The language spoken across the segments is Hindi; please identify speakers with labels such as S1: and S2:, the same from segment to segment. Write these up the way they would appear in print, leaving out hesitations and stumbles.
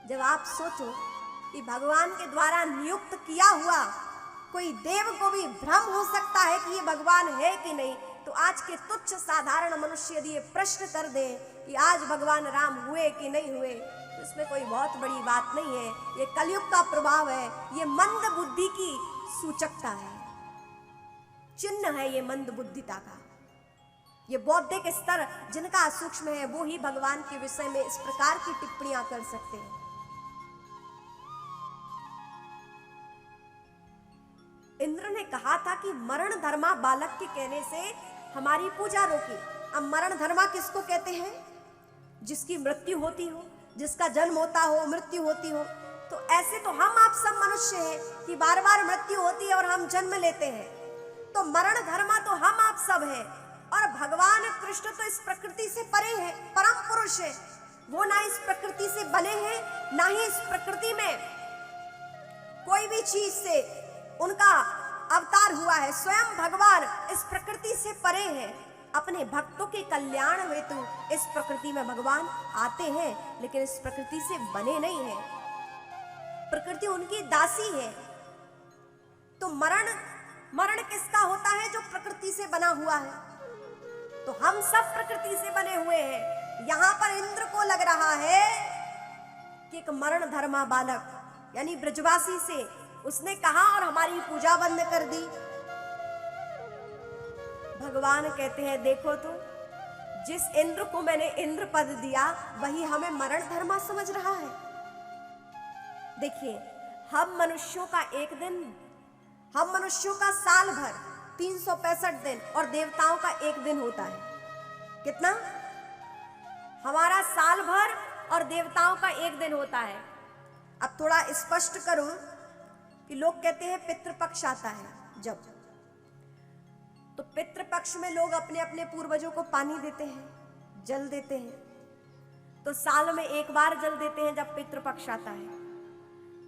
S1: जब आप सोचो कि भगवान के द्वारा नियुक्त किया हुआ कोई देव को भी भ्रम हो सकता है कि ये भगवान है कि नहीं, तो आज के तुच्छ साधारण मनुष्य यदि ये प्रश्न कर दे कि आज भगवान राम हुए कि नहीं हुए, तो इसमें कोई बहुत बड़ी बात नहीं है। ये कलयुग का प्रभाव है, ये मंद बुद्धि की सूचकता है, चिन्ह है ये मंद बुद्धिता का। ये बौद्धिक स्तर जिनका सूक्ष्म है वो ही भगवान के विषय में इस प्रकार की टिप्पणियां कर सकते हैं। इंद्र ने कहा था कि मरण धर्मा बालक के कहने से हमारी पूजा रोकी। अब मरण धर्मा किसको कहते हैं? जिसकी मृत्यु होती हो, जिसका जन्म होता हो, मृत्यु होती हो। तो ऐसे तो हम आप सब मनुष्य हैं कि बार बार मृत्यु होती है और हम जन्म लेते हैं, तो मरण धर्मा तो हम आप सब हैं। और भगवान कृष्ण तो इस प्रकृति से परे है, परम पुरुष है। वो ना इस प्रकृति से बने हैं, ना ही इस प्रकृति में कोई भी चीज से उनका अवतार हुआ है। स्वयं भगवान इस प्रकृति से परे है। अपने भक्तों के कल्याण हेतु इस प्रकृति में भगवान आते हैं, लेकिन इस प्रकृति से बने नहीं हैं। प्रकृति उनकी दासी है। तो मरण किसका होता है? जो प्रकृति से बना हुआ है। तो हम सब प्रकृति से बने हुए हैं। यहां पर इंद्र को लग रहा है कि एक मरण धर्मा बालक यानी ब्रजवासी से उसने कहा और हमारी पूजा बंद कर दी। भगवान कहते हैं देखो तो, जिस इंद्र को मैंने इंद्र पद दिया वही हमें मरण धर्मा समझ रहा है। देखिए, हम मनुष्यों का एक दिन, हम मनुष्यों का साल भर 365 दिन और देवताओं का एक दिन होता है। कितना? हमारा साल भर और देवताओं का एक दिन होता है। अब थोड़ा स्पष्ट करूं कि लोग कहते हैं पितृपक्ष आता है जब, तो पितृपक्ष में लोग अपने अपने पूर्वजों को पानी देते हैं, जल देते हैं। तो साल में एक बार जल देते हैं जब पितृपक्ष आता है।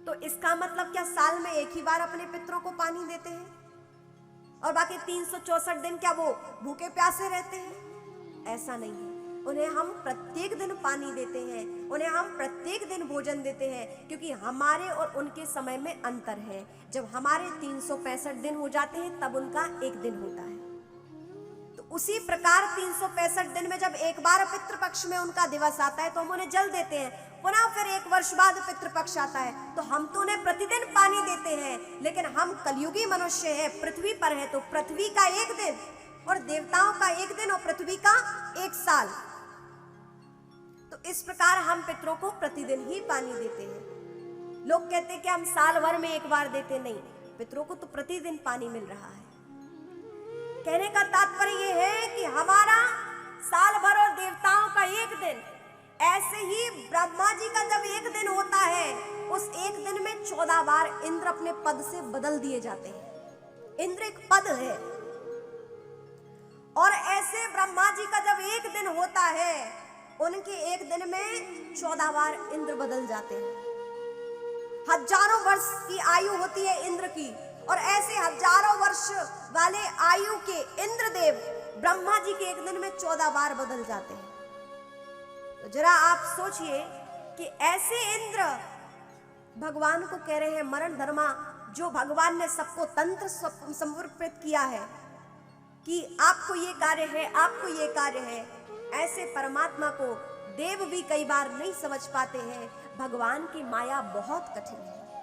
S1: तो इसका मतलब क्या साल में एक ही बार अपने पितरों को पानी देते हैं और बाकी 364 दिन क्या वो भूखे प्यासे रहते हैं? ऐसा नहीं है। उन्हें हम प्रत्येक दिन पानी देते हैं, उन्हें हम प्रत्येक दिन भोजन देते हैं, क्योंकि हमारे और उनके समय में अंतर है। जब हमारे 365 दिन हो जाते हैं तब उनका एक दिन होता है। तो उसी प्रकार 365 दिन में जब एक बार पितृपक्ष में उनका दिवस आता है तो हम उन्हें जल देते हैं। पुनः फिर एक वर्ष बाद पितृपक्ष आता है तो हम तो उन्हें प्रतिदिन पानी देते हैं। लेकिन हम कलयुगी मनुष्य हैं, पृथ्वी पर है, तो पृथ्वी का एक दिन और देवताओं का एक दिन और पृथ्वी का एक साल। तो इस प्रकार हम पितरों को प्रतिदिन ही पानी देते हैं। लोग कहते हैं कि हम साल भर में एक बार देते, नहीं, पितरों को तो प्रतिदिन पानी मिल रहा है। कहने का तात्पर्य यह है कि हमारा साल भर और देवताओं का एक दिन, ऐसे ही ब्रह्मा जी का जब एक दिन होता है, उस एक दिन में 14 बार इंद्र अपने पद से बदल दिए जाते हैं। इंद्र एक पद है। और ऐसे ब्रह्मा जी का जब एक दिन होता है, उनके एक दिन में 14 बार इंद्र बदल जाते हैं। हजारों वर्ष की आयु होती है इंद्र की, और ऐसे हजारों वर्ष वाले आयु के इंद्रदेव ब्रह्मा जी के एक दिन में 14 बार बदल जाते हैं। तो जरा आप सोचिए कि ऐसे इंद्र भगवान को कह रहे हैं मरण धर्मा, जो भगवान ने सबको तंत्र समर्पित किया है कि आपको ये कार्य है, आपको ये कार्य है। ऐसे परमात्मा को देव भी कई बार नहीं समझ पाते हैं। भगवान की माया बहुत कठिन है।